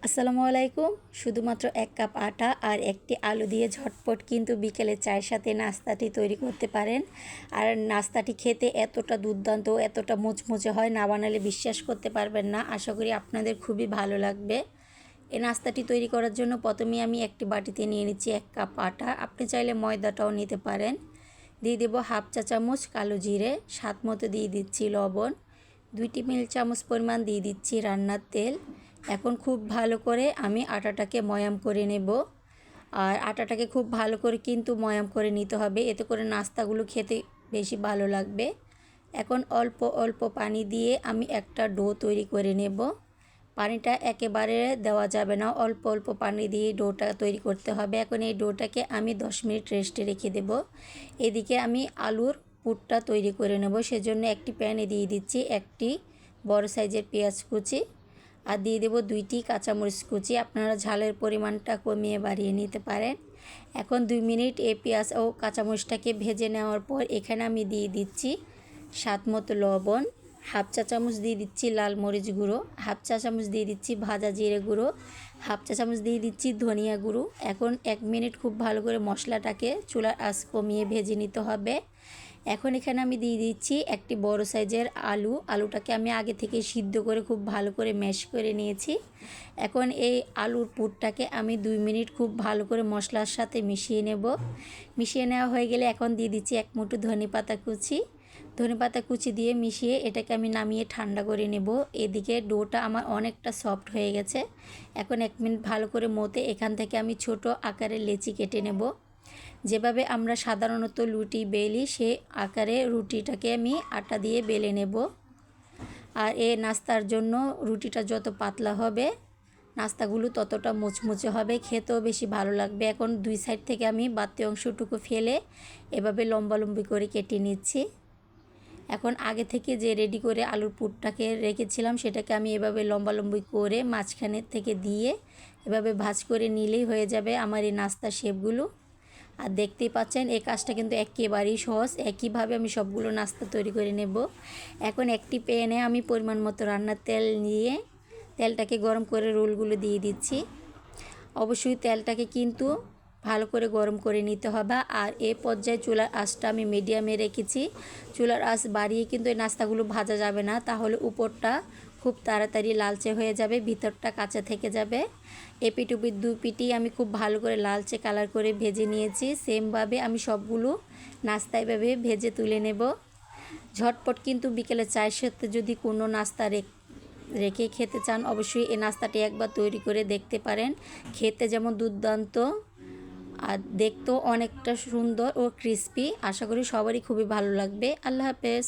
আসসালামু আলাইকুম। শুধুমাত্র ১ কাপ আটা আর একটি আলু দিয়ে ঝটপট কিন্তু বিকেলে চায়ের সাথে নাস্তাটি তৈরি করতে পারেন। আর নাস্তাটি খেতে এতটা দুর্দান্ত, এতটা মুচমুচে হয়, না বানালে বিশ্বাস করতে পারবেন না। আশা করি আপনাদের খুবই ভালো লাগবে। এই নাস্তাটি তৈরি করার জন্য প্রথমেই আমি একটি বাটিতে নিয়ে নিচ্ছি ১ কাপ আটা। আপনি চাইলে ময়দাটাও নিতে পারেন। দিয়ে দেব হাফ চা চামচ কালো জিরে, স্বাদ মতো দিয়ে দিচ্ছি লবণ, ২ টেবিল চামচ পরিমাণ দিয়ে দিচ্ছি রান্নার তেল। এখন খুব ভালো করে আমি আটাটাকে ময়াম করে নেব। আর আটাটাকে খুব ভালো করে কিন্তু ময়াম করে নিতে হবে, এতে করে নাস্তাগুলো খেতে বেশি ভালো লাগবে। এখন অল্প অল্প পানি দিয়ে আমি একটা ডো তৈরি করে নেব। পানিটা একেবারে দেওয়া যাবে না, অল্প অল্প পানি দিয়ে ডোটা তৈরি করতে হবে। এখন এই ডোটাকে আমি 10 মিনিট রেস্টে রেখে দেব। এদিকে আমি আলুর পুরটা তৈরি করে নেব। সেজন্য একটি প্যানে দিয়ে দিচ্ছি একটি বড় সাইজের পেঁয়াজ কুচি, আর দিয়ে দেব 2টি কাঁচামরিচ কুচি। আপনারা ঝালের পরিমাণটা কমিয়ে বাড়িয়ে নিতে পারেন। এখন 2 মিনিট এই পেঁয়াজ ও কাঁচামরিচটাকে ভেজে নেওয়ার পর এখানে আমি দিয়ে দিচ্ছি স্বাদ মতো লবণ, হাফ চা চামচ দিয়ে দিচ্ছি লাল মরিচ গুঁড়ো, হাফ চা চামচ দিয়ে দিচ্ছি ভাজা জিরে গুঁড়ো, হাফ চা চামচ দিয়ে দিচ্ছি ধনিয়া গুঁড়ো। এখন 1 মিনিট খুব ভালো করে মশলাটাকে চুলার আঁচ কমিয়ে ভেজে নিতে হবে। এখন এখানে আমি দিয়ে দিচ্ছি একটি বড় সাইজের আলুটাকে আমি আগে থেকে সিদ্ধ করে খুব ভালো করে ম্যাশ করে নিয়েছি। এখন এই আলুর পুরটাকে আমি 2 মিনিট খুব ভালো করে মশলার সাথে মিশিয়ে নেব। মিশিয়ে নেওয়া হয়ে গেলে এখন দিয়ে দিচ্ছি 1 মুঠো ধনেপাতা কুচি দিয়ে মিশিয়ে এটাকে আমি নামিয়ে ঠান্ডা করে নেব। এদিকে ডোটা আমার অনেকটা সফট হয়ে গেছে। এখন 1 মিনিট ভালো করে মতে এখান থেকে আমি ছোট আকারের লেচি কেটে নেব। যেভাবে আমরা সাধারণত রুটি বেলি সে আকারে রুটিটাকে আমি আটা দিয়ে বেলে নেব। আর এই নাস্তার জন্য রুটিটা যত পাতলা হবে নাস্তাগুলো ততটা মুচমুচে হবে, খেতেও বেশি ভালো লাগবে। এখন 2 সাইড থেকে আমি বাড়তি অংশটুকু ফেলে এভাবে লম্বালম্বি করে কেটে নিচ্ছি। এখন আগে থেকে যে রেডি করে আলুর পুরটাকে রেখেছিলাম সেটাকে আমি এভাবে লম্বালম্বি করে মাঝখানের থেকে দিয়ে এভাবে ভাঁজ করে নিলেই হয়ে যাবে আমার এই নাস্তার শেপগুলো। আর দেখতেই পাচ্ছেন এই কাজটা কিন্তু একেবারেই সহজ। একইভাবে আমি সবগুলো নাস্তা তৈরি করে নেব। এখন একটি প্যানে আমি পরিমাণ মতো রান্নার তেল নিয়ে তেলটাকে গরম করে রোলগুলো দিয়ে দিচ্ছি। অবশ্যই তেলটাকে কিন্তু ভালো করে গরম করে নিতে হবে। আর এই পর্যায়ে চুলার আঁচটা আমি মিডিয়ামে রেখেছি। চুলার আঁচ বাড়িয়ে কিন্তু এই নাস্তাগুলো ভাজা যাবে না, তাহলে উপরটা খুব তাড়াতাড়ি লালচে হয়ে যাবে, ভিতরটা কাঁচা থেকে যাবে। এপিট ওপিট 2 পিঠই আমি খুব ভালো করে লালচে কালার করে ভেজে নিয়েছি। সেমভাবে আমি সবগুলো নাস্তা এভাবে ভেজে তুলে নেব। ঝটপট কিন্তু বিকেলে চায়ের সাথে যদি কোনো নাস্তা রেখে খেতে চান অবশ্যই এই নাস্তাটি একবার তৈরি করে দেখতে পারেন। খেতে যেমন দুর্দান্ত আর দেখতেও অনেকটা সুন্দর ও ক্রিস্পি। আশা করি সবারই খুবই ভালো লাগবে। আল্লাহ হাফেজ।